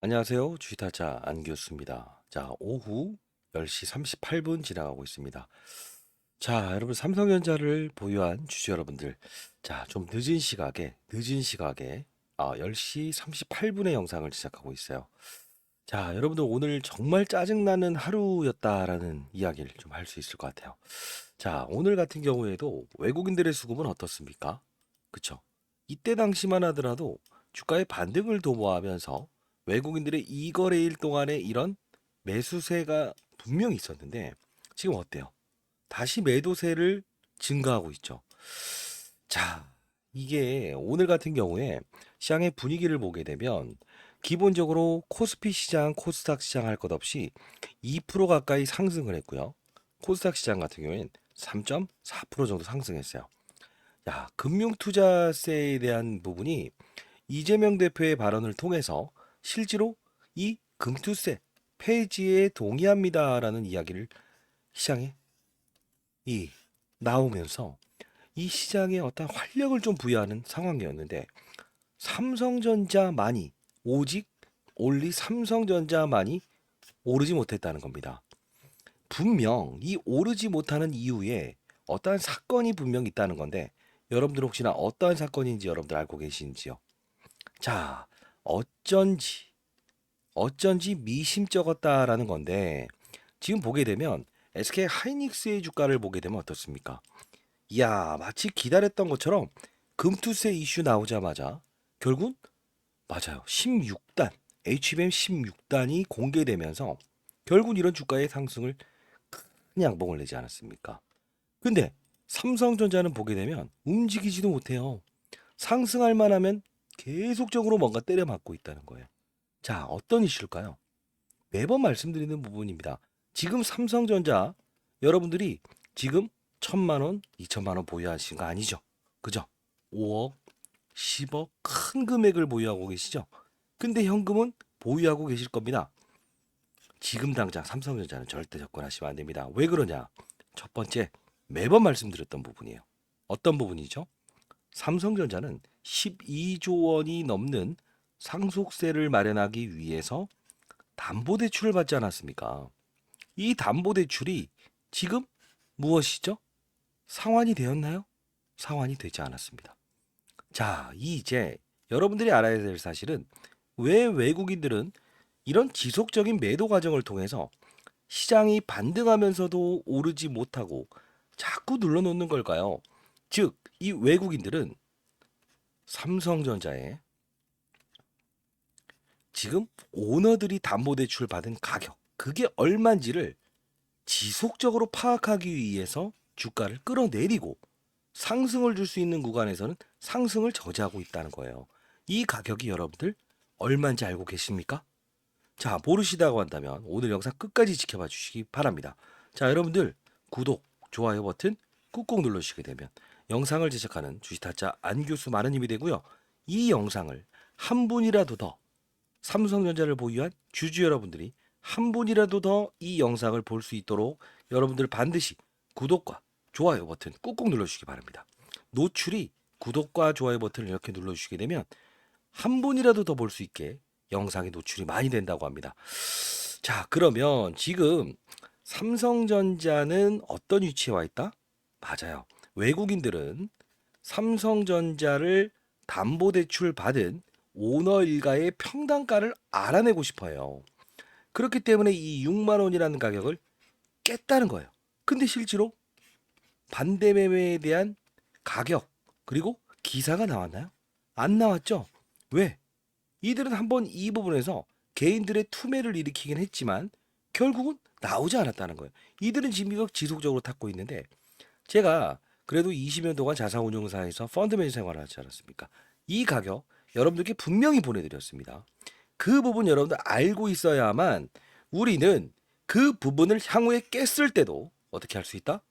안녕하세요. 주식타자 안교수입니다. 자, 오후 10시 38분 지나가고 있습니다. 자, 여러분 삼성전자를 보유한 주주 여러분들. 자, 좀 늦은 시각에 10시 38분의 영상을 시작하고 있어요. 자, 여러분들 오늘 정말 짜증나는 하루였다라는 이야기를 좀 할 수 있을 것 같아요. 자, 오늘 같은 경우에도 외국인들의 수급은 어떻습니까? 그쵸? 이때 당시만 하더라도 주가의 반등을 도모하면서 외국인들의 이거래일 동안에 이런 매수세가 분명히 있었는데 지금 어때요? 다시 매도세를 증가하고 있죠. 자, 이게 오늘 같은 경우에 시장의 분위기를 보게 되면 기본적으로 코스피 시장, 코스닥 시장 할 것 없이 2% 가까이 상승을 했고요. 코스닥 시장 같은 경우에는 3.4% 정도 상승했어요. 야, 금융투자세에 대한 부분이 이재명 대표의 발언을 통해서 실제로 이 금투세 폐지에 동의합니다라는 이야기를 시장에 이 나오면서 이 시장에 어떤 활력을 좀 부여하는 상황이었는데 삼성전자만이 오직 올리 삼성전자만이 오르지 못했다는 겁니다. 분명 이 오르지 못하는 이유에 어떠한 사건이 분명 있다는 건데 여러분들 혹시나 어떠한 사건인지 여러분들 알고 계신지요? 자, 어쩐지 미심쩍었다라는 건데 지금 보게 되면 SK 하이닉스의 주가를 보게 되면 어떻습니까? 이야, 마치 기다렸던 것처럼 금투세 이슈 나오자마자 결국은 맞아요. 16단, HBM 16단이 공개되면서 결국 이런 주가의 상승을 큰 양봉을 내지 않았습니까? 근데 삼성전자는 보게 되면 움직이지도 못해요. 상승할 만하면 계속적으로 뭔가 때려 맞고 있다는 거예요. 자, 어떤 이슈일까요? 매번 말씀드리는 부분입니다. 지금 삼성전자 여러분들이 지금 1,000만 원, 2,000만 원 보유하신 거 아니죠? 그죠? 5억, 10억 큰 금액을 보유하고 계시죠? 근데 현금은 보유하고 계실 겁니다. 지금 당장 삼성전자는 절대 접근하시면 안 됩니다. 왜 그러냐? 첫 번째, 매번 말씀드렸던 부분이에요. 어떤 부분이죠? 삼성전자는 12조 원이 넘는 상속세를 마련하기 위해서 담보대출을 받지 않았습니까? 이 담보대출이 지금 무엇이죠? 상환이 되었나요? 상환이 되지 않았습니다. 자, 이제 여러분들이 알아야 될 사실은 왜 외국인들은 이런 지속적인 매도 과정을 통해서 시장이 반등하면서도 오르지 못하고 자꾸 눌러놓는 걸까요? 즉, 이 외국인들은 삼성전자에 지금 오너들이 담보대출 받은 가격, 그게 얼마인지를 지속적으로 파악하기 위해서 주가를 끌어내리고 상승을 줄 수 있는 구간에서는 상승을 저지하고 있다는 거예요. 이 가격이 여러분들 얼마인지 알고 계십니까? 자, 모르시다고 한다면 오늘 영상 끝까지 지켜봐 주시기 바랍니다. 자, 여러분들 구독, 좋아요 버튼 꾹꾹 눌러주시게 되면 영상을 제작하는 주식타짜 안교수 많은 힘이 되고요. 이 영상을 한 분이라도 더 삼성전자를 보유한 주주 여러분들이 한 분이라도 더 이 영상을 볼 수 있도록 여러분들 반드시 구독과 좋아요 버튼 꾹꾹 눌러주시기 바랍니다. 노출이 구독과 좋아요 버튼을 이렇게 눌러주시게 되면 한 분이라도 더 볼 수 있게 영상의 노출이 많이 된다고 합니다. 자, 그러면 지금 삼성전자는 어떤 위치에 와 있다? 맞아요. 외국인들은 삼성전자를 담보대출 받은 오너 일가의 평단가를 알아내고 싶어요. 그렇기 때문에 이 6만 원이라는 가격을 깼다는 거예요. 근데 실제로 반대 매매에 대한 가격 그리고 기사가 나왔나요? 안 나왔죠? 왜? 이들은 한번 이 부분에서 개인들의 투매를 일으키긴 했지만 결국은 나오지 않았다는 거예요. 이들은 지금 이거 지속적으로 탔고 있는데 제가 그래도 20년 동안 자산운용사에서 펀드매니저 생활을 하지 않았습니까? 이 가격 여러분들께 분명히 보내드렸습니다. 그 부분 여러분들 알고 있어야만 우리는 그 부분을 향후에 깼을 때도 어떻게 할 수 있다?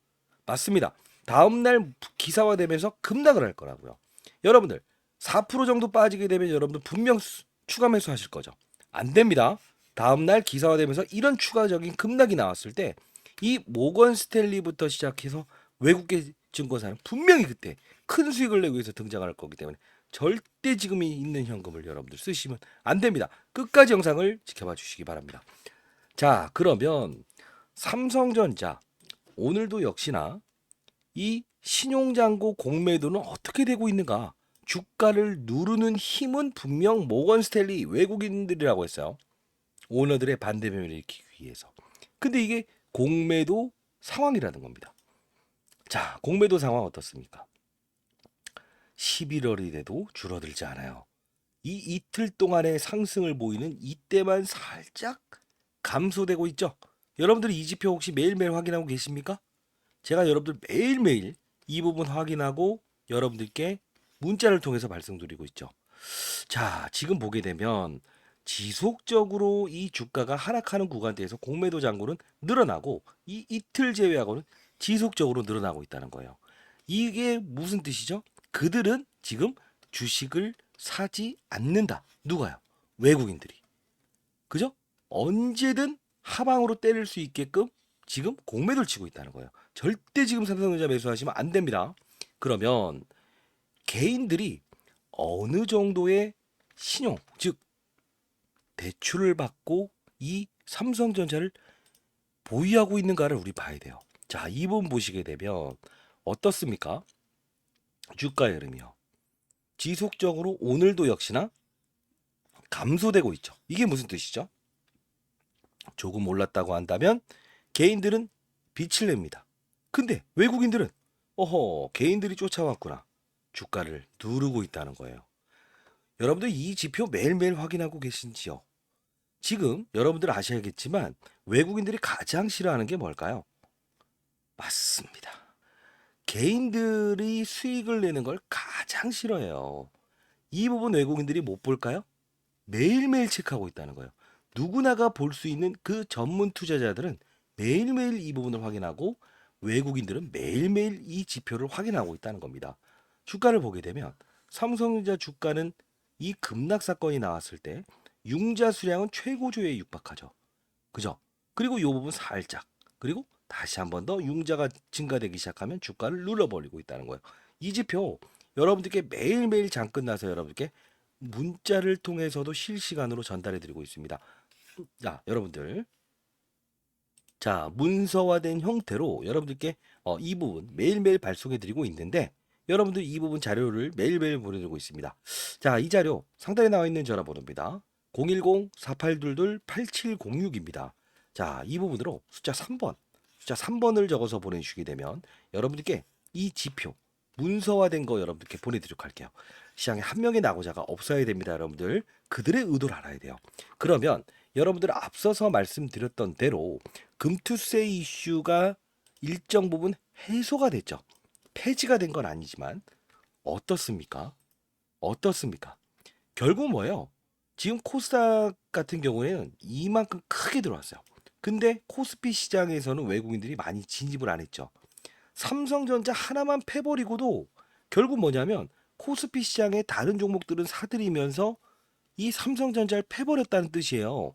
맞습니다. 다음날 기사화되면서 급락을 할 거라고요. 여러분들 4% 정도 빠지게 되면 여러분들 분명 추가 매수하실 거죠. 안 됩니다. 다음날 기사화되면서 이런 추가적인 급락이 나왔을 때 이 모건 스탠리부터 시작해서 외국계 증권사는 분명히 그때 큰 수익을 내기 위해서 등장할 거기 때문에 절대 지금 있는 현금을 여러분들 쓰시면 안 됩니다. 끝까지 영상을 지켜봐 주시기 바랍니다. 자, 그러면 삼성전자 오늘도 역시나 이 신용잔고 공매도는 어떻게 되고 있는가? 주가를 누르는 힘은 분명 모건 스탠리 외국인들이라고 했어요. 오너들의 반대 매매를 일으키기 위해서. 근데 이게 공매도 상황이라는 겁니다. 자, 공매도 상황 어떻습니까? 11월이 돼도 줄어들지 않아요. 이 이틀 동안의 상승을 보이는 이때만 살짝 감소되고 있죠. 여러분들이 이 지표 혹시 매일매일 확인하고 계십니까? 제가 여러분들 매일매일 이 부분 확인하고 여러분들께 문자를 통해서 말씀드리고 있죠. 자, 지금 보게 되면 지속적으로 이 주가가 하락하는 구간대에서 공매도 잔고는 늘어나고 이 이틀 제외하고는 지속적으로 늘어나고 있다는 거예요. 이게 무슨 뜻이죠? 그들은 지금 주식을 사지 않는다. 누가요? 외국인들이. 그죠? 언제든 하방으로 때릴 수 있게끔 지금 공매도를 치고 있다는 거예요. 절대 지금 삼성전자 매수하시면 안 됩니다. 그러면 개인들이 어느 정도의 신용, 즉 대출을 받고 이 삼성전자를 보유하고 있는가를 우리 봐야 돼요. 자, 이 부분 보시게 되면 어떻습니까? 주가의 흐름이요. 지속적으로 오늘도 역시나 감소되고 있죠. 이게 무슨 뜻이죠? 조금 올랐다고 한다면 개인들은 빛을 냅니다. 근데 외국인들은 개인들이 쫓아왔구나. 주가를 누르고 있다는 거예요. 여러분들 이 지표 매일매일 확인하고 계신지요? 지금 여러분들 아셔야겠지만 외국인들이 가장 싫어하는 게 뭘까요? 맞습니다. 개인들이 수익을 내는 걸 가장 싫어해요. 이 부분 외국인들이 못 볼까요? 매일매일 체크하고 있다는 거예요. 누구나가 볼 수 있는 그 전문 투자자들은 매일매일 이 부분을 확인하고 외국인들은 매일매일 이 지표를 확인하고 있다는 겁니다. 주가를 보게 되면 삼성전자 주가는 이 급락 사건이 나왔을 때 융자 수량은 최고조에 육박하죠. 그죠? 그리고 이 부분 살짝 그리고 다시 한 번 더 융자가 증가되기 시작하면 주가를 눌러버리고 있다는 거예요. 이 지표 여러분들께 매일매일 장 끝나서 여러분들께 문자를 통해서도 실시간으로 전달해 드리고 있습니다. 자, 여러분들. 자, 문서화된 형태로 여러분들께 이 부분 매일매일 발송해 드리고 있는데 여러분들 이 부분 자료를 매일매일 보내드리고 있습니다. 자, 이 자료 상단에 나와 있는 전화번호입니다. 010-4822-8706입니다. 자, 이 부분으로 숫자 3번을 적어서 보내주시게 되면 여러분들께 이 지표 문서화된 거 여러분들께 보내드리도록 할게요. 시장에 한 명의 낙오자가 없어야 됩니다, 여러분들. 그들의 의도를 알아야 돼요. 그러면 여러분들 앞서서 말씀드렸던 대로 금투세 이슈가 일정 부분 해소가 됐죠. 폐지가 된 건 아니지만 어떻습니까? 어떻습니까? 결국 뭐예요? 지금 코스닥 같은 경우에는 이만큼 크게 들어왔어요. 근데 코스피 시장에서는 외국인들이 많이 진입을 안 했죠. 삼성전자 하나만 패버리고도 결국 뭐냐면 코스피 시장의 다른 종목들은 사들이면서 이 삼성전자를 패버렸다는 뜻이에요.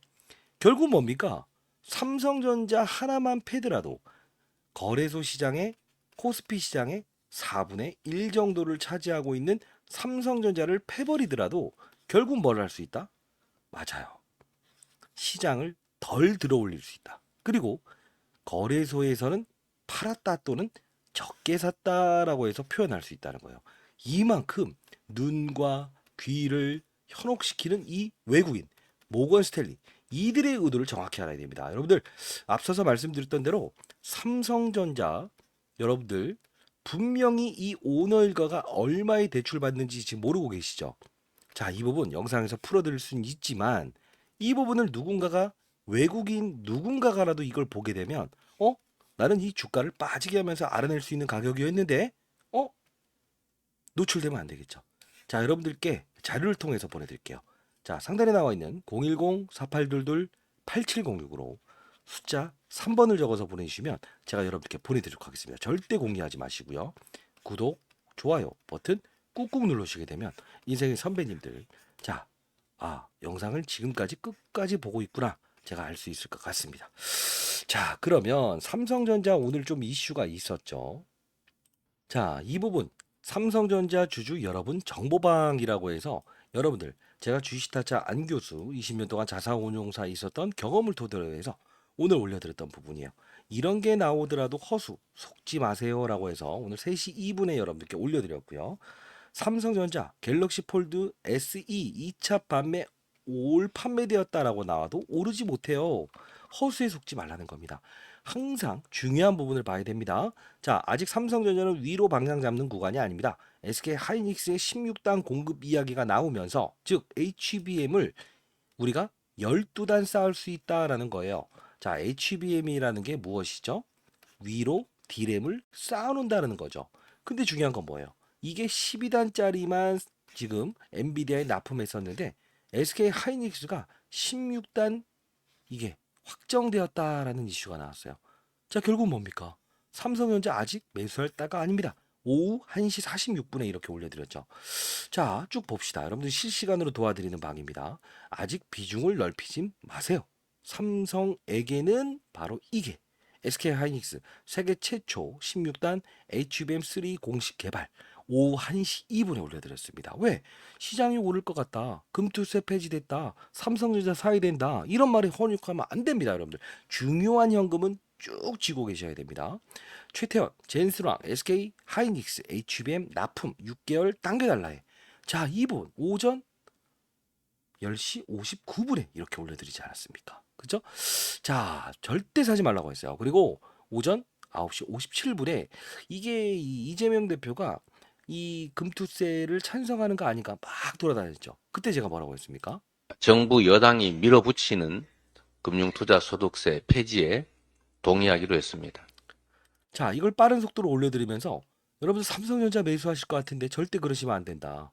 결국 뭡니까? 삼성전자 하나만 패더라도 거래소 시장의 코스피 시장의 4분의 1 정도를 차지하고 있는 삼성전자를 패버리더라도 결국 뭘 할 수 있다? 맞아요. 시장을 덜 들어올릴 수 있다. 그리고 거래소에서는 팔았다 또는 적게 샀다라고 해서 표현할 수 있다는 거예요. 이만큼 눈과 귀를 현혹시키는 이 외국인 모건 스탠리 이들의 의도를 정확히 알아야 됩니다. 여러분들 앞서서 말씀드렸던 대로 삼성전자 여러분들 분명히 이 오너 일가가 얼마의 대출 받는지 지금 모르고 계시죠? 자, 이 부분 영상에서 풀어드릴 수는 있지만 이 부분을 누군가가 외국인 누군가가라도 이걸 보게 되면 나는 이 주가를 빠지게 하면서 알아낼 수 있는 가격이었는데 노출되면 안 되겠죠. 자, 여러분들께 자료를 통해서 보내드릴게요. 자, 상단에 나와 있는 010-4822-8706으로 숫자 3번을 적어서 보내주시면 제가 여러분들께 보내드리도록 하겠습니다. 절대 공개하지 마시고요. 구독, 좋아요 버튼 꾹꾹 눌러주시게 되면 인생의 선배님들 영상을 지금까지 끝까지 보고 있구나 제가 알 수 있을 것 같습니다. 자, 그러면 삼성전자 오늘 좀 이슈가 있었죠. 자, 이 부분 삼성전자 주주 여러분 정보방이라고 해서 여러분들 제가 주식타짜 안 교수 20년 동안 자산운용사에 있었던 경험을 토대로 해서 오늘 올려드렸던 부분이에요. 이런 게 나오더라도 허수 속지 마세요라고 해서 오늘 3시 2분에 여러분들께 올려드렸고요. 삼성전자 갤럭시 폴드 SE 2차 판매 올 판매되었다라고 나와도 오르지 못해요. 허수에 속지 말라는 겁니다. 항상 중요한 부분을 봐야 됩니다. 자, 아직 삼성전자는 위로 방향 잡는 구간이 아닙니다. SK 하이닉스의 16단 공급 이야기가 나오면서 즉 HBM을 우리가 12단 쌓을 수 있다라는 거예요. 자, HBM이라는 게 무엇이죠? 위로 D램을 쌓아놓는다는 거죠. 근데 중요한 건 뭐예요? 이게 12단짜리만 지금 엔비디아에 납품했었는데 SK 하이닉스가 16단 이게 확정되었다라는 이슈가 나왔어요. 자, 결국 뭡니까? 삼성전자 아직 매수할 따가 아닙니다. 오후 1시 46분에 이렇게 올려드렸죠. 자, 쭉 봅시다. 여러분들 실시간으로 도와드리는 방입니다. 아직 비중을 넓히지 마세요. 삼성에게는 바로 이게 SK 하이닉스 세계 최초 16단 HBM3 공식 개발 오후 1시 2분에 올려드렸습니다. 왜? 시장이 오를 것 같다. 금투세 폐지됐다. 삼성전자 사야 된다. 이런 말에 헌육하면 안 됩니다, 여러분들. 중요한 현금은 쭉 쥐고 계셔야 됩니다. 최태원, 젠스랑 SK 하이닉스 HBM 납품 6개월 당겨달라해. 자, 이분 오전 10시 59분에 이렇게 올려드리지 않았습니까? 그죠? 자, 절대 사지 말라고 했어요. 그리고 오전 9시 57분에 이게 이재명 대표가 이 금투세를 찬성하는 거 아닌가 막 돌아다녔죠. 그때 제가 뭐라고 했습니까? 정부 여당이 밀어붙이는 금융투자소득세 폐지에 동의하기로 했습니다. 자, 이걸 빠른 속도로 올려드리면서 여러분들 삼성전자 매수하실 것 같은데 절대 그러시면 안 된다.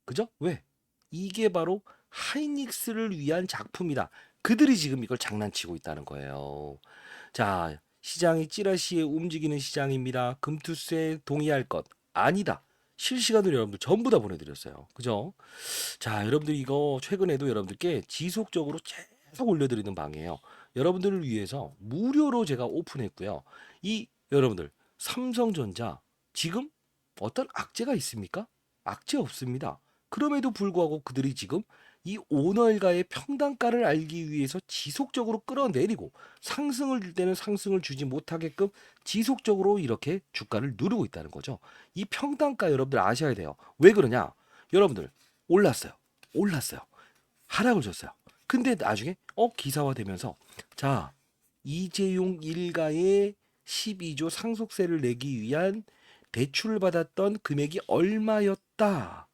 그죠? 왜? 이게 바로 하이닉스를 위한 작품이다. 그들이 지금 이걸 장난치고 있다는 거예요. 자, 시장이 찌라시에 움직이는 시장입니다. 금투세 동의할 것 아니다. 실시간으로 여러분들 전부 다 보내드렸어요. 그죠? 자, 여러분들 이거 최근에도 여러분들께 지속적으로 계속 올려드리는 방이에요. 여러분들을 위해서 무료로 제가 오픈했고요. 이 여러분들 삼성전자 지금 어떤 악재가 있습니까? 악재 없습니다. 그럼에도 불구하고 그들이 지금 이 오너일가의 평단가를 알기 위해서 지속적으로 끌어내리고 상승을 줄 때는 상승을 주지 못하게끔 지속적으로 이렇게 주가를 누르고 있다는 거죠. 이 평단가 여러분들 아셔야 돼요. 왜 그러냐? 여러분들 올랐어요. 올랐어요. 하락을 줬어요. 근데 나중에 기사화되면서 자, 이재용 일가의 12조 상속세를 내기 위한 대출을 받았던 금액이 얼마였다.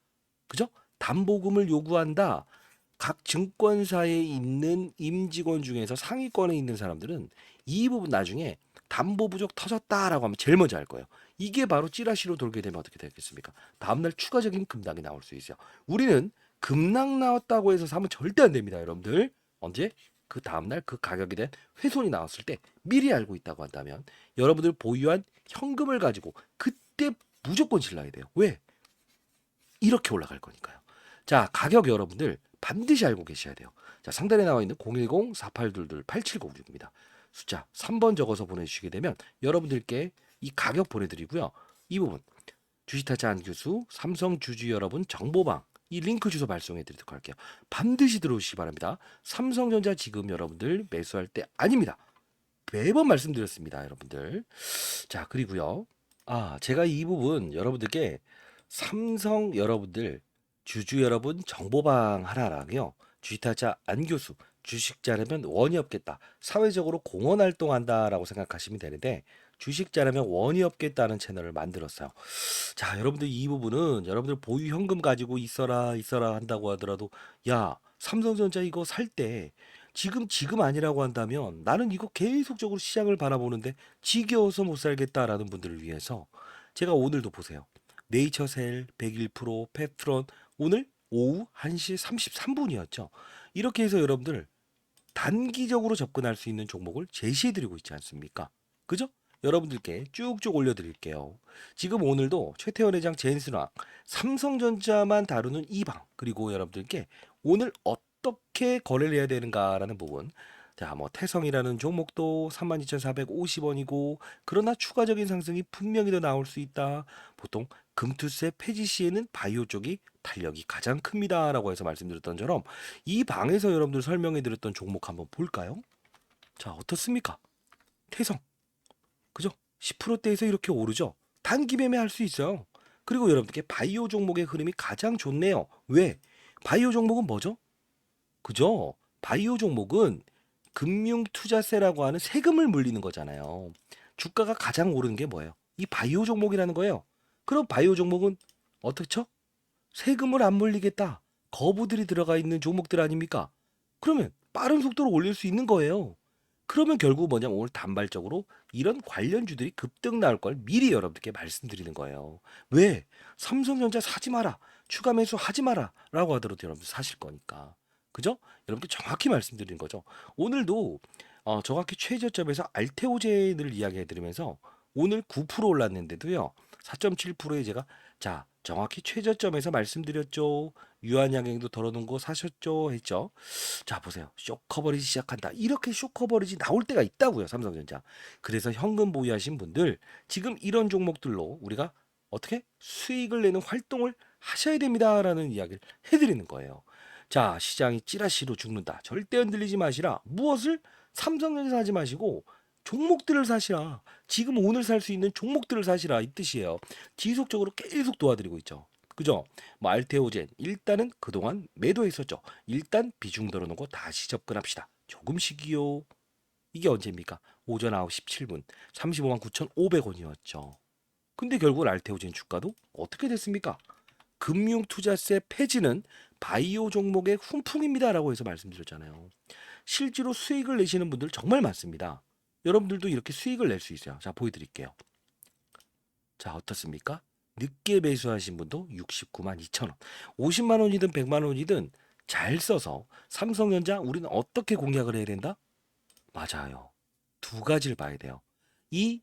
그죠? 담보금을 요구한다. 각 증권사에 있는 임직원 중에서 상위권에 있는 사람들은 이 부분 나중에 담보 부족 터졌다라고 하면 제일 먼저 할 거예요. 이게 바로 찌라시로 돌게 되면 어떻게 되겠습니까? 다음날 추가적인 급락이 나올 수 있어요. 우리는 급락 나왔다고 해서 사면 절대 안 됩니다, 여러분들. 언제? 그 다음날 그 가격에 대한 훼손이 나왔을 때 미리 알고 있다고 한다면 여러분들 보유한 현금을 가지고 그때 무조건 질러야 돼요. 왜? 이렇게 올라갈 거니까요. 자, 가격 여러분들 반드시 알고 계셔야 돼요. 자, 상단에 나와 있는 010-4822-8706입니다. 숫자 3번 적어서 보내주시게 되면 여러분들께 이 가격 보내드리고요. 이 부분 주식타짜 안 교수, 삼성 주주 여러분 정보방 이 링크 주소 발송해 드리도록 할게요. 반드시 들어오시기 바랍니다. 삼성전자 지금 여러분들 매수할 때 아닙니다. 매번 말씀드렸습니다, 여러분들. 자, 그리고요. 제가 이 부분 여러분들께 삼성 여러분들 주주 여러분 정보방 하나랑요. 주식타짜 안 교수 주식 잘하면 원이 없겠다. 사회적으로 공헌 활동한다라고 생각하시면 되는데 주식 잘하면 원이 없겠다는 채널을 만들었어요. 자, 여러분들 이 부분은 여러분들 보유 현금 가지고 있어라 한다고 하더라도 야, 삼성전자 이거 살 때 지금 아니라고 한다면 나는 이거 계속적으로 시장을 바라보는데 지겨워서 못 살겠다라는 분들을 위해서 제가 오늘도 보세요. 네이처셀 101%, 페트론 오늘 오후 1시 33분이었죠. 이렇게 해서 여러분들 단기적으로 접근할 수 있는 종목을 제시해드리고 있지 않습니까? 그죠? 여러분들께 쭉쭉 올려드릴게요. 지금 오늘도 최태원 회장 제인스랑 삼성전자만 다루는 이 방 그리고 여러분들께 오늘 어떻게 거래를 해야 되는가라는 부분 자, 뭐 태성이라는 종목도 32,450원이고 그러나 추가적인 상승이 분명히 더 나올 수 있다. 보통 금투세 폐지 시에는 바이오 쪽이 탄력이 가장 큽니다라고 해서 말씀드렸던 처럼 이 방에서 여러분들 설명해 드렸던 종목 한번 볼까요? 자, 어떻습니까? 태성. 그죠? 10%대에서 이렇게 오르죠. 단기 매매할 수 있어요. 그리고 여러분들께 바이오 종목의 흐름이 가장 좋네요. 왜? 바이오 종목은 뭐죠? 그죠? 바이오 종목은 금융투자세라고 하는 세금을 물리는 거잖아요. 주가가 가장 오르는 게 뭐예요? 이 바이오 종목이라는 거예요. 그럼 바이오 종목은 어떻죠? 세금을 안 물리겠다. 거부들이 들어가 있는 종목들 아닙니까? 그러면 빠른 속도로 올릴 수 있는 거예요. 그러면 결국 뭐냐면 오늘 단발적으로 이런 관련주들이 급등 나올 걸 미리 여러분들께 말씀드리는 거예요. 왜? 삼성전자 사지 마라. 추가 매수 하지 마라. 라고 하더라도 여러분들 사실 거니까. 그죠? 여러분들 정확히 말씀드리는 거죠. 오늘도 정확히 최저점에서 알테오젠을 이야기해드리면서 오늘 9% 올랐는데도요. 4.7%에 제가 자 정확히 최저점에서 말씀드렸죠. 유한양행도 덜어놓은 거 사셨죠? 했죠. 자 보세요. 쇼커버리지 시작한다. 이렇게 쇼커버리지 나올 때가 있다고요. 삼성전자. 그래서 현금 보유하신 분들 지금 이런 종목들로 우리가 어떻게 수익을 내는 활동을 하셔야 됩니다라는 이야기를 해드리는 거예요. 자 시장이 찌라시로 죽는다. 절대 흔들리지 마시라. 무엇을? 삼성전자 사지 마시고 종목들을 사시라. 지금 오늘 살 수 있는 종목들을 사시라 이 뜻이에요. 지속적으로 계속 도와드리고 있죠. 그죠? 뭐 알테오젠 일단은 그동안 매도했었죠. 일단 비중 덜어놓고 다시 접근합시다. 조금씩이요. 이게 언제입니까? 오전 9시 17분 35만 9,500원이었죠. 근데 결국 알테오젠 주가도 어떻게 됐습니까? 금융투자세 폐지는 바이오 종목의 훈풍입니다라고 해서 말씀드렸잖아요. 실제로 수익을 내시는 분들 정말 많습니다. 여러분들도 이렇게 수익을 낼 수 있어요. 자, 보여드릴게요. 자, 어떻습니까? 늦게 매수하신 분도 69만 2천 원. 50만 원이든 100만 원이든 잘 써서 삼성전자 우리는 어떻게 공략을 해야 된다? 맞아요. 두 가지를 봐야 돼요. 이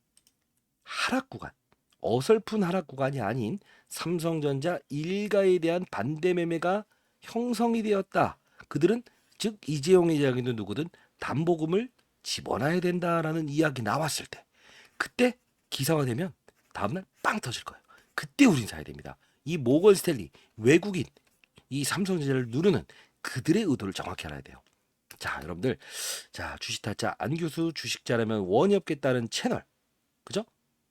하락 구간, 어설픈 하락 구간이 아닌 삼성전자 일가에 대한 반대 매매가 형성이 되었다. 그들은 즉 이재용 회장이든 누구든 담보금을 집어넣어야 된다라는 이야기 나왔을 때 그때 기사화되면 다음날 빵 터질 거예요. 그때 우린 사야 됩니다. 이 모건 스탠리 외국인 이 삼성전자를 누르는 그들의 의도를 정확히 알아야 돼요. 자 여러분들 자 주식타짜 안교수 주식 잘하면 원이 없겠다는 채널 그죠?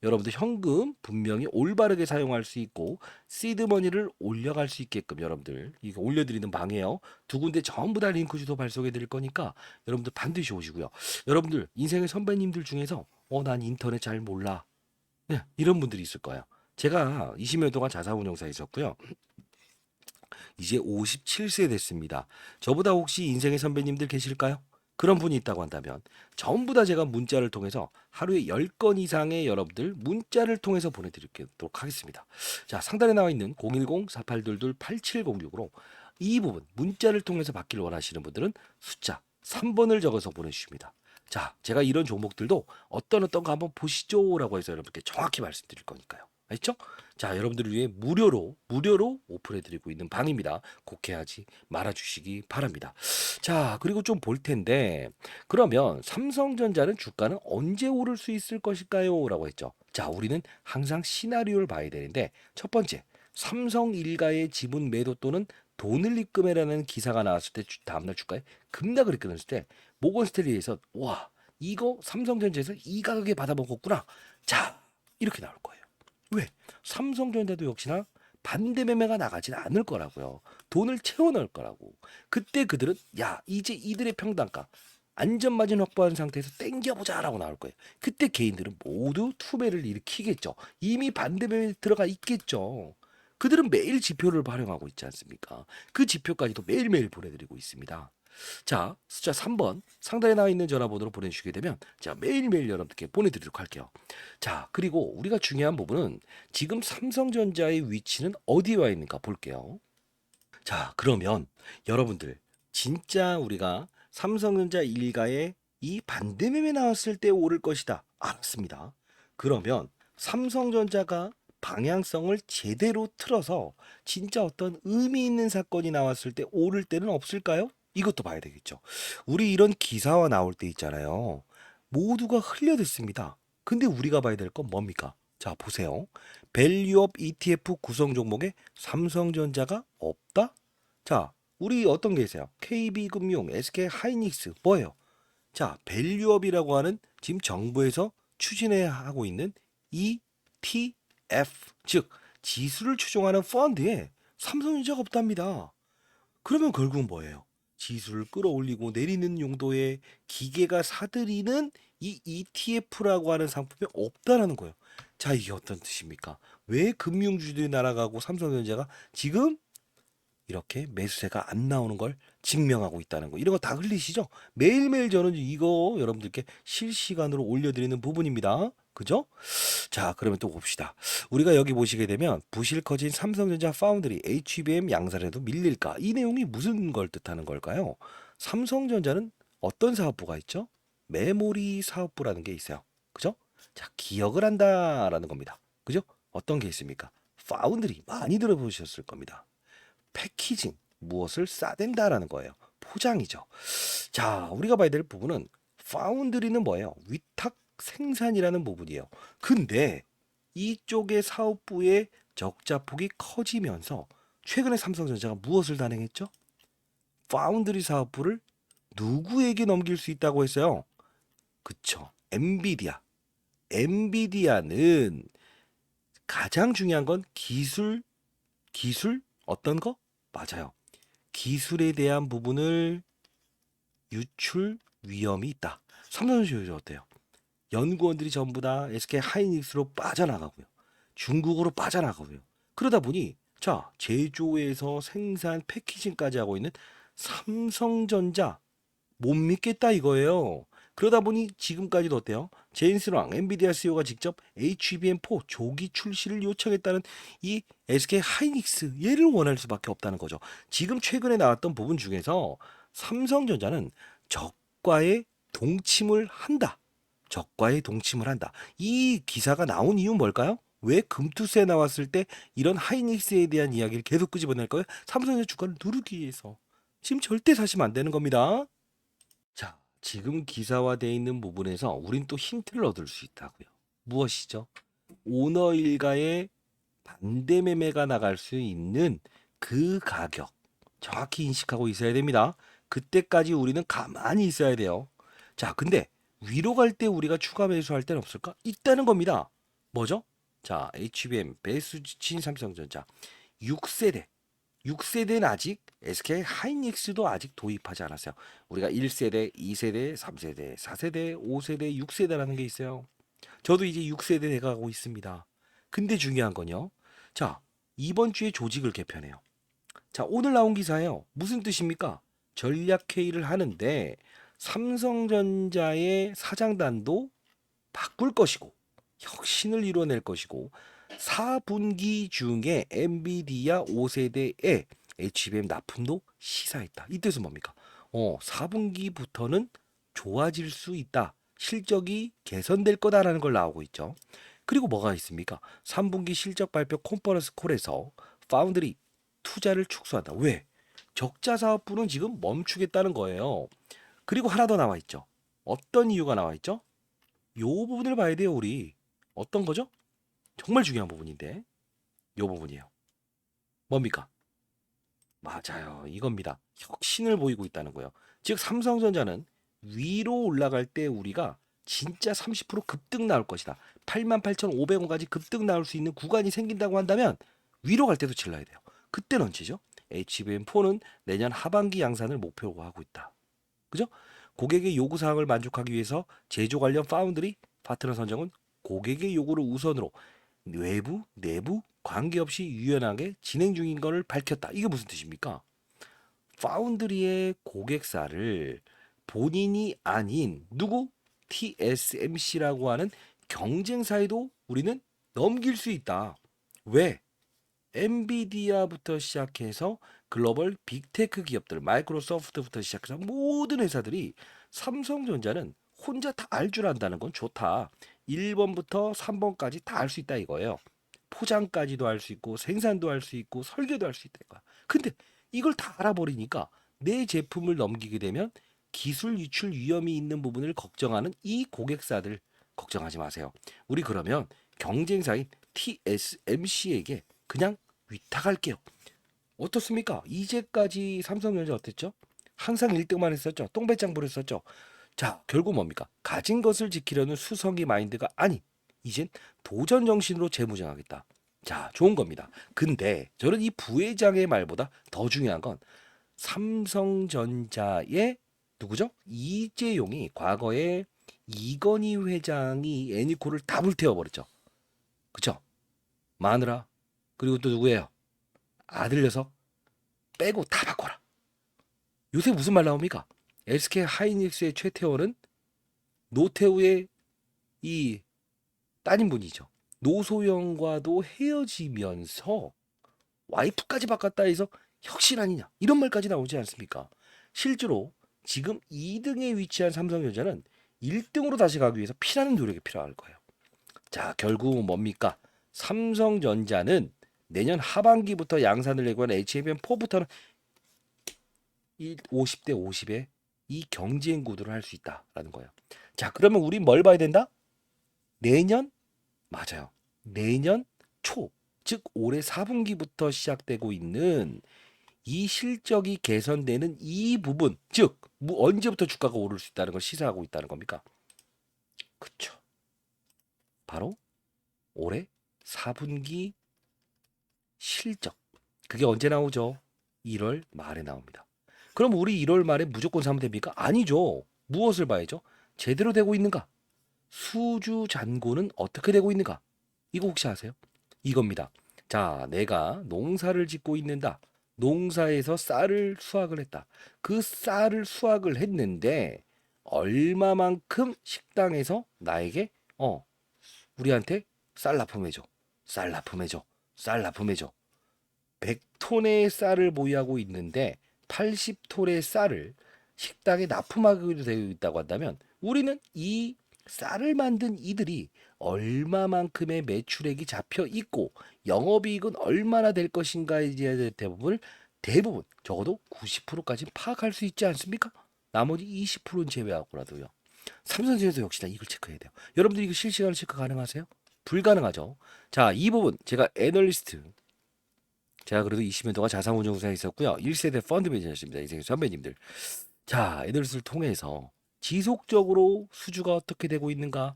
여러분들 현금 분명히 올바르게 사용할 수 있고 시드머니를 올려갈 수 있게끔 여러분들 이거 올려드리는 방이에요. 두 군데 전부 다 링크 주소 발송해 드릴 거니까 여러분들 반드시 오시고요. 여러분들 인생의 선배님들 중에서 난 인터넷 잘 몰라. 네, 이런 분들이 있을 거예요. 제가 20년 동안 자사운용사에 있었고요. 이제 57세 됐습니다. 저보다 혹시 인생의 선배님들 계실까요? 그런 분이 있다고 한다면 전부 다 제가 문자를 통해서 하루에 10건 이상의 여러분들 문자를 통해서 보내드리도록 하겠습니다. 자 상단에 나와 있는 010-4822-8706으로 이 부분 문자를 통해서 받기를 원하시는 분들은 숫자 3번을 적어서 보내주십니다. 자 제가 이런 종목들도 어떤 거 한번 보시죠 라고 해서 여러분께 정확히 말씀드릴 거니까요. 알죠? 자 여러분들을 위해 무료로 오픈해드리고 있는 방입니다. 곡해하지 말아주시기 바랍니다. 자 그리고 좀 볼 텐데 그러면 삼성전자는 주가는 언제 오를 수 있을 것일까요? 라고 했죠. 자 우리는 항상 시나리오를 봐야 되는데 첫 번째 삼성 일가의 지분 매도 또는 돈을 입금해라는 기사가 나왔을 때 다음날 주가에 급락을 끊었을 때 모건 스탠리에서 와 이거 삼성전자에서 이 가격에 받아먹었구나. 자 이렇게 나올 거예요. 왜? 삼성전자도 역시나 반대 매매가 나가지는 않을 거라고요. 돈을 채워 넣을 거라고. 그때 그들은 야 이제 이들의 평단가 안전마진 확보한 상태에서 땡겨보자라고 나올 거예요. 그때 개인들은 모두 투매를 일으키겠죠. 이미 반대 매매 들어가 있겠죠. 그들은 매일 지표를 활용하고 있지 않습니까? 그 지표까지도 매일매일 보내드리고 있습니다. 자, 숫자 3번 상단에 나와 있는 전화번호로 보내주시게 되면 제가 매일매일 여러분들께 보내드리도록 할게요. 자, 그리고 우리가 중요한 부분은 지금 삼성전자의 위치는 어디에 와 있는가 볼게요. 자, 그러면 여러분들 진짜 우리가 삼성전자 일가에 이 반대 매매 나왔을 때 오를 것이다. 알았습니다. 그러면 삼성전자가 방향성을 제대로 틀어서 진짜 어떤 의미 있는 사건이 나왔을 때 오를 때는 없을까요? 이것도 봐야 되겠죠. 우리 이런 기사화 나올 때 있잖아요. 모두가 흘려듣습니다. 근데 우리가 봐야 될 건 뭡니까? 자, 보세요. 밸류업 ETF 구성 종목에 삼성전자가 없다? 자, 우리 어떤 게 있어요? KB금융, SK하이닉스 뭐예요? 자, 밸류업이라고 하는 지금 정부에서 추진해 하고 있는 ETF, 즉 지수를 추종하는 펀드에 삼성전자가 없답니다. 그러면 결국은 뭐예요? 지수를 끌어올리고 내리는 용도의 기계가 사들이는 이 ETF라고 하는 상품이 없다라는 거예요. 자, 이게 어떤 뜻입니까? 왜 금융주들이 날아가고 삼성전자가 지금 이렇게 매수세가 안 나오는 걸 증명하고 있다는 거. 이런 거 다 흘리시죠? 매일매일 저는 이거 여러분들께 실시간으로 올려드리는 부분입니다. 그죠? 자, 그러면 또 봅시다. 우리가 여기 보시게 되면 부실 커진 삼성전자 파운드리 HBM 양산에도 밀릴까? 이 내용이 무슨 걸 뜻하는 걸까요? 삼성전자는 어떤 사업부가 있죠? 메모리 사업부라는 게 있어요. 그죠? 자, 기억을 한다라는 겁니다. 그죠? 어떤 게 있습니까? 파운드리 많이 들어보셨을 겁니다. 패키징, 무엇을 싸댄다라는 거예요. 포장이죠. 자, 우리가 봐야 될 부분은 파운드리는 뭐예요? 위탁 생산이라는 부분이에요. 근데 이쪽의 사업부의 적자폭이 커지면서 최근에 삼성전자가 무엇을 단행했죠? 파운드리 사업부를 누구에게 넘길 수 있다고 했어요? 그쵸. 엔비디아. 엔비디아는 가장 중요한 건 기술 어떤 거? 맞아요. 기술에 대한 부분을 유출 위험이 있다. 삼성전자 어때요? 연구원들이 전부 다 SK 하이닉스로 빠져나가고요. 중국으로 빠져나가고요. 그러다 보니 자, 제조에서 생산, 패키징까지 하고 있는 삼성전자 못 믿겠다 이거예요. 그러다 보니 지금까지도 어때요? 제인스랑 엔비디아 CEO가 직접 HBM4 조기 출시를 요청했다는 이 SK 하이닉스 얘를 원할 수밖에 없다는 거죠. 지금 최근에 나왔던 부분 중에서 삼성전자는 적과의 동침을 한다. 적과의 동침을 한다. 이 기사가 나온 이유는 뭘까요? 왜 금투세 나왔을 때 이런 하이닉스에 대한 이야기를 계속 끄집어낼 거예요? 삼성전자 주가를 누르기 위해서. 지금 절대 사시면 안 되는 겁니다. 자, 지금 기사화되어 있는 부분에서 우린 또 힌트를 얻을 수 있다고요. 무엇이죠? 오너 일가의 반대 매매가 나갈 수 있는 그 가격 정확히 인식하고 있어야 됩니다. 그때까지 우리는 가만히 있어야 돼요. 자, 근데 위로 갈 때 우리가 추가 매수할 때는 없을까? 있다는 겁니다. 뭐죠? 자, HBM 배수 지친 삼성전자 6세대 6세대는 아직 SK 하이닉스도 아직 도입하지 않았어요. 우리가 1세대, 2세대, 3세대, 4세대, 5세대, 6세대라는 게 있어요. 저도 이제 6세대 돼가고 있습니다. 근데 중요한 건요. 자, 이번 주에 조직을 개편해요. 자, 오늘 나온 기사예요. 무슨 뜻입니까? 전략 회의를 하는데 삼성전자의 사장단도 바꿀 것이고 혁신을 이뤄낼 것이고 4분기 중에 엔비디아 5세대에 HBM 납품도 시사했다. 이 뜻은 뭡니까? 4분기부터는 좋아질 수 있다. 실적이 개선될 거다라는 걸 나오고 있죠. 그리고 뭐가 있습니까? 3분기 실적 발표 컨퍼런스 콜에서 파운드리 투자를 축소한다. 왜? 적자 사업부는 지금 멈추겠다는 거예요. 그리고 하나 더 나와 있죠. 어떤 이유가 나와 있죠? 요 부분을 봐야 돼요, 우리. 어떤 거죠? 정말 중요한 부분인데. 요 부분이에요. 뭡니까? 맞아요. 이겁니다. 혁신을 보이고 있다는 거예요. 즉 삼성전자는 위로 올라갈 때 우리가 진짜 30% 급등 나올 것이다. 88,500원까지 급등 나올 수 있는 구간이 생긴다고 한다면 위로 갈 때도 질러야 돼요. 그때는 언제죠? HBM4는 내년 하반기 양산을 목표로 하고 있다. 그죠? 고객의 요구 사항을 만족하기 위해서 제조 관련 파운드리 파트너 선정은 고객의 요구를 우선으로 외부, 내부 관계없이 유연하게 진행 중인 것을 밝혔다. 이게 무슨 뜻입니까? 파운드리의 고객사를 본인이 아닌 누구? TSMC라고 하는 경쟁사에도 우리는 넘길 수 있다. 왜? 엔비디아부터 시작해서 글로벌 빅테크 기업들, 마이크로소프트부터 시작해서 모든 회사들이 삼성전자는 혼자 다 알 줄 안다는 건 좋다. 1번부터 3번까지 다 알 수 있다 이거예요. 포장까지도 할 수 있고 생산도 할 수 있고 설계도 할 수 있다 이거야. 근데 이걸 다 알아버리니까 내 제품을 넘기게 되면 기술 유출 위험이 있는 부분을 걱정하는 이 고객사들 걱정하지 마세요. 우리 그러면 경쟁사인 TSMC에게 그냥 위탁할게요. 어떻습니까? 이제까지 삼성전자 어땠죠? 항상 1등만 했었죠. 똥배짱 부렸었죠. 자, 결국 뭡니까? 가진 것을 지키려는 수성이 마인드가 아닌 이젠 도전 정신으로 재무장하겠다. 자, 좋은 겁니다. 근데 저는 이 부회장의 말보다 더 중요한 건 삼성전자의 누구죠? 이재용이 과거에 이건희 회장이 애니코를 다 불태워버렸죠. 그쵸? 마누라 그리고 또 누구예요? 아들 녀석 빼고 다 바꿔라. 요새 무슨 말 나옵니까? SK 하이닉스의 최태원은 노태우의 이 따님분이죠. 노소영과도 헤어지면서 와이프까지 바꿨다 해서 혁신 아니냐 이런 말까지 나오지 않습니까? 실제로 지금 2등에 위치한 삼성전자는 1등으로 다시 가기 위해서 피나는 노력이 필요할 거예요. 자, 결국은 뭡니까? 삼성전자는 내년 하반기부터 양산을 예고한 HBM4부터는 50대 50의 이 경쟁 구도를 할 수 있다라는 거예요. 자, 그러면 우린 뭘 봐야 된다? 내년 맞아요. 내년 초, 즉 올해 4분기부터 시작되고 있는 이 실적이 개선되는 이 부분, 즉 언제부터 주가가 오를 수 있다는 걸 시사하고 있다는 겁니까? 그쵸. 바로 올해 4분기 실적. 그게 언제 나오죠? 1월 말에 나옵니다. 그럼 우리 1월 말에 무조건 사면 됩니까? 아니죠. 무엇을 봐야죠? 제대로 되고 있는가? 수주 잔고는 어떻게 되고 있는가? 이거 혹시 아세요? 이겁니다. 자, 내가 농사를 짓고 있는다. 농사에서 쌀을 수확을 했다. 그 쌀을 수확을 했는데 얼마만큼 식당에서 나에게 우리한테 쌀 납품해줘. 쌀 납품해줘. 쌀 납품해줘. 100톤의 쌀을 보유하고 있는데 80톤의 쌀을 식당에 납품하기로 되어 있다고 한다면 우리는 이 쌀을 만든 이들이 얼마만큼의 매출액이 잡혀 있고 영업이익은 얼마나 될 것인가에 대한 대부분 적어도 90%까지 파악할 수 있지 않습니까? 나머지 20%는 제외하고라도요. 삼성전자도 역시나 이걸 체크해야 돼요. 여러분들 이거 실시간으로 체크 가능하세요? 불가능하죠. 자, 이 부분 제가 애널리스트 제가 그래도 20년 동안 자산운용사에 있었고요. 1세대 펀드 매니저였습니다. 인생 선배님들. 자, 애널리스트를 통해서 지속적으로 수주가 어떻게 되고 있는가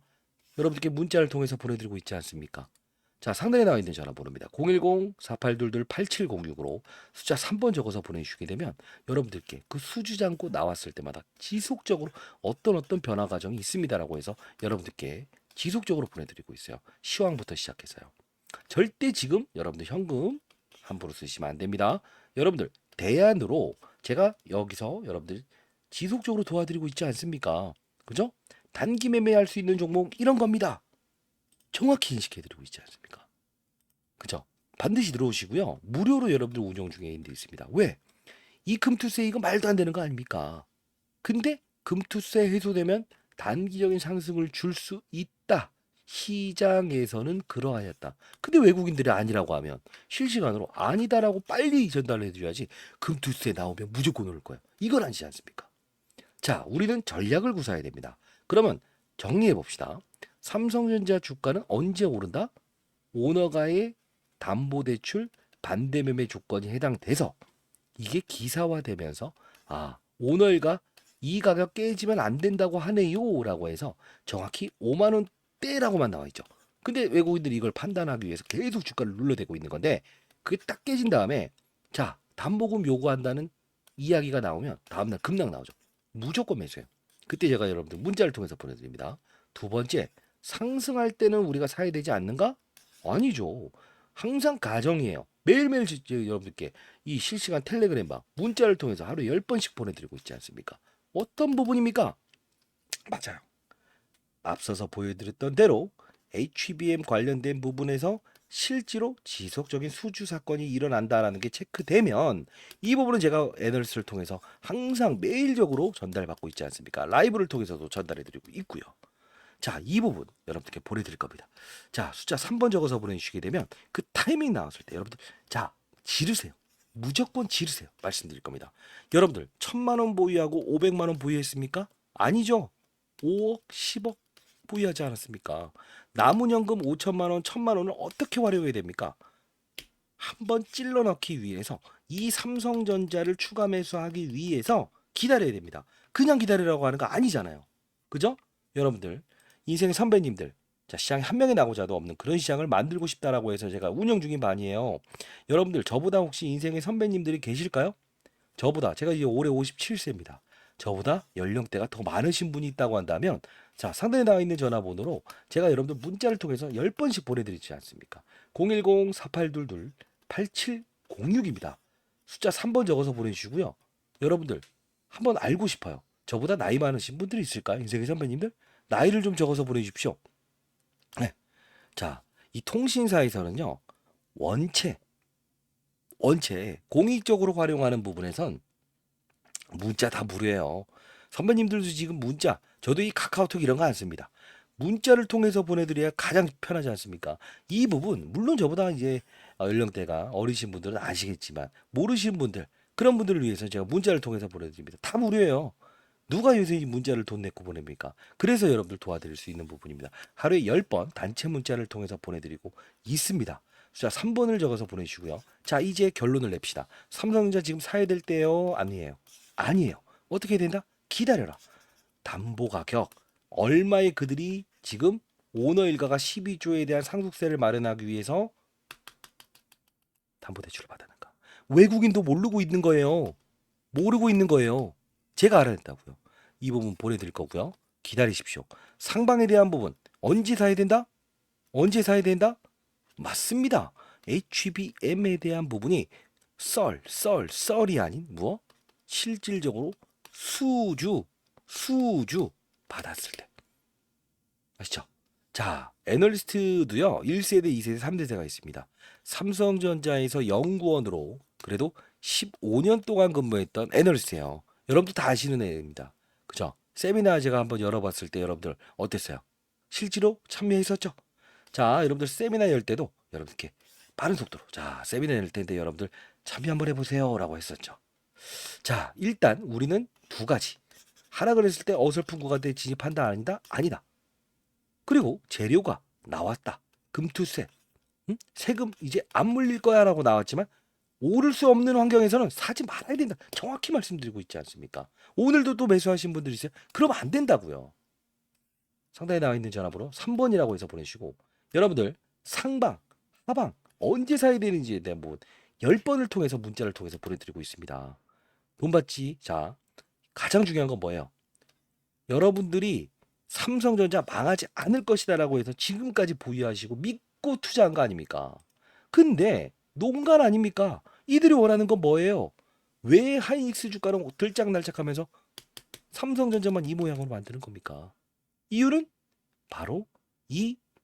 여러분들께 문자를 통해서 보내드리고 있지 않습니까? 자, 상단에 나와 있는 전화번호입니다. 010-4822-8706으로 숫자 3번 적어서 보내주시게 되면 여러분들께 그 수주 잔고 나왔을 때마다 지속적으로 어떤 변화 과정이 있습니다라고 해서 여러분들께 지속적으로 보내드리고 있어요. 시황부터 시작해서요. 절대 지금 여러분들 현금 함부로 쓰시면 안 됩니다. 여러분들 대안으로 제가 여기서 여러분들 지속적으로 도와드리고 있지 않습니까? 그죠? 단기 매매할 수 있는 종목 이런 겁니다. 정확히 인식해드리고 있지 않습니까? 그죠? 반드시 들어오시고요. 무료로 여러분들 운영 중에 있습니다. 왜? 이 금투세 이거 말도 안 되는 거 아닙니까? 근데 금투세 해소되면 단기적인 상승을 줄 수 있다. 시장에서는 그러하였다. 근데 외국인들이 아니라고 하면 실시간으로 아니다라고 빨리 전달해 드려야지 금투세 나오면 무조건 오를 거예요. 이건 아니지 않습니까? 자, 우리는 전략을 구사해야 됩니다. 그러면 정리해 봅시다. 삼성전자 주가는 언제 오른다? 오너가의 담보대출 반대매매 조건이 해당돼서 이게 기사화되면서 오너가 이 가격 깨지면 안 된다고 하네요라고 해서 정확히 5만 원대라고만 나와 있죠. 근데 외국인들이 이걸 판단하기 위해서 계속 주가를 눌러대고 있는 건데 그게 딱 깨진 다음에 자, 담보금 요구한다는 이야기가 나오면 다음날 급락 나오죠. 무조건 매수해요. 그때 제가 여러분들 문자를 통해서 보내드립니다. 두 번째, 상승할 때는 우리가 사야 되지 않는가? 아니죠. 항상 가정이에요. 매일매일 여러분들께 이 실시간 텔레그램방 문자를 통해서 하루에 10번씩 보내드리고 있지 않습니까? 어떤 부분입니까? 맞아요. 앞서서 보여드렸던 대로 HBM 관련된 부분에서 실제로 지속적인 수주 사건이 일어난다라는 게 체크되면 이 부분은 제가 애널리스트를 통해서 항상 매일적으로 전달받고 있지 않습니까? 라이브를 통해서도 전달해드리고 있고요. 자, 이 부분 여러분들께 보내드릴 겁니다. 자, 숫자 3번 적어서 보내주시게 되면 그 타이밍 나왔을 때 여러분들 자, 지르세요. 무조건 지르세요. 말씀드릴 겁니다. 여러분들 1,000만 원 보유하고 500만 원 보유했습니까? 아니죠. 5억, 10억 보유하지 않았습니까? 남은 현금 5천만 원, 1천만 원을 어떻게 활용해야 됩니까? 한번 찔러 넣기 위해서 이 삼성전자를 추가 매수하기 위해서 기다려야 됩니다. 그냥 기다리라고 하는 거 아니잖아요. 그죠? 여러분들, 인생 선배님들, 자, 시장에 한 명이 나고자도 없는 그런 시장을 만들고 싶다라고 해서 제가 운영 중인 반이에요. 여러분들, 저보다 혹시 인생의 선배님들이 계실까요? 저보다, 제가 이제 올해 57세입니다. 저보다 연령대가 더 많으신 분이 있다고 한다면, 자, 상단에 나와 있는 전화번호로 제가 여러분들 문자를 통해서 10번씩 보내드리지 않습니까? 010-4822-8706입니다. 숫자 3번 적어서 보내주시고요. 여러분들, 한번 알고 싶어요. 저보다 나이 많으신 분들이 있을까요? 인생의 선배님들? 나이를 좀 적어서 보내주십시오. 네. 자, 이 통신사에서는요, 원체, 공익적으로 활용하는 부분에선 문자 다 무료예요. 선배님들도 지금 문자, 저도 이 카카오톡 이런 거 안 씁니다. 문자를 통해서 보내드려야 가장 편하지 않습니까? 이 부분, 물론 저보다 이제 연령대가 어리신 분들은 아시겠지만, 모르시는 분들, 그런 분들을 위해서 제가 문자를 통해서 보내드립니다. 다 무료예요. 누가 요새 이 문자를 돈 내고 보냅니까? 그래서 여러분들 도와드릴 수 있는 부분입니다. 하루에 10번 단체 문자를 통해서 보내드리고 있습니다. 숫자 3번을 적어서 보내주시고요. 자, 이제 결론을 냅시다. 삼성전자 지금 사야 될 때요? 아니에요. 아니에요. 어떻게 해야 된다? 기다려라. 담보 가격. 얼마에 그들이 지금 오너 일가가 12조에 대한 상속세를 마련하기 위해서 담보대출을 받았는가? 외국인도 모르고 있는 거예요. 모르고 있는 거예요. 제가 알아냈다고요. 이 부분 보내드릴 거고요. 기다리십시오. 상방에 대한 부분 언제 사야 된다? 언제 사야 된다? 맞습니다. HBM에 대한 부분이 썰이 아닌 무엇? 실질적으로 수주 받았을 때. 아시죠? 자, 애널리스트도요. 1세대, 2세대, 3세대가 있습니다. 삼성전자에서 연구원으로 그래도 15년 동안 근무했던 애널리스트예요. 여러분들 다 아시는 애입니다. 그죠? 세미나 제가 한번 열어봤을 때 여러분들 어땠어요? 실제로 참여했었죠? 자, 여러분들 세미나 열 때도 여러분 이렇게 빠른 속도로 자, 세미나 열 텐데 여러분들 참여 한번 해보세요 라고 했었죠. 자, 일단 우리는 두 가지. 하락을 했을 때 어설픈 구간대 진입한다 아니다? 아니다. 그리고 재료가 나왔다. 금투세. 응? 세금 이제 안 물릴 거야라고 나왔지만 오를 수 없는 환경에서는 사지 말아야 된다. 정확히 말씀드리고 있지 않습니까? 오늘도 또 매수하신 분들 있어요. 그러면 안 된다고요. 상단에 나와 있는 전화번호 3번이라고 해서 보내주시고 여러분들 상방, 하방 언제 사야 되는지에 대한 부분 10번을 통해서 문자를 통해서 보내드리고 있습니다. 돈 받지. 자, 가장 중요한 건 뭐예요? 여러분들이 삼성전자 망하지 않을 것이다라고 해서 지금까지 보유하시고 믿고 투자한 거 아닙니까? 근데 농간 아닙니까? 이들이 원하는 건 뭐예요? 왜 하이닉스 주가는 들짝날짝하면서 삼성전자만 이 모양으로 만드는 겁니까? 이유는 바로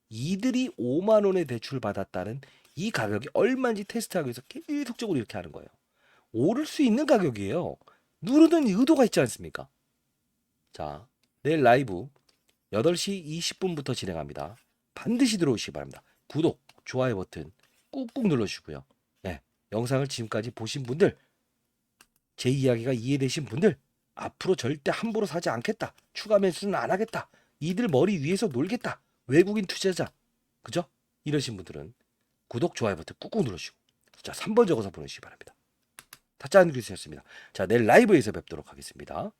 이들이 5만 원의 대출 받았다는 이 가격이 얼마인지 테스트하기 위해서 계속적으로 이렇게 하는 거예요. 오를 수 있는 가격이에요. 누르는 의도가 있지 않습니까? 자, 내일 라이브 8시 20분부터 진행합니다. 반드시 들어오시기 바랍니다. 구독, 좋아요 버튼 꾹꾹 눌러주시고요. 네, 영상을 지금까지 보신 분들, 제 이야기가 이해되신 분들, 앞으로 절대 함부로 사지 않겠다. 추가 매수는 안 하겠다. 이들 머리 위에서 놀겠다. 외국인 투자자. 그죠? 이러신 분들은 구독, 좋아요 버튼 꾹꾹 눌러주시고 자, 3번 적어서 보내주시기 바랍니다. 타짜 안그리스였습니다. 자, 내일 라이브에서 뵙도록 하겠습니다.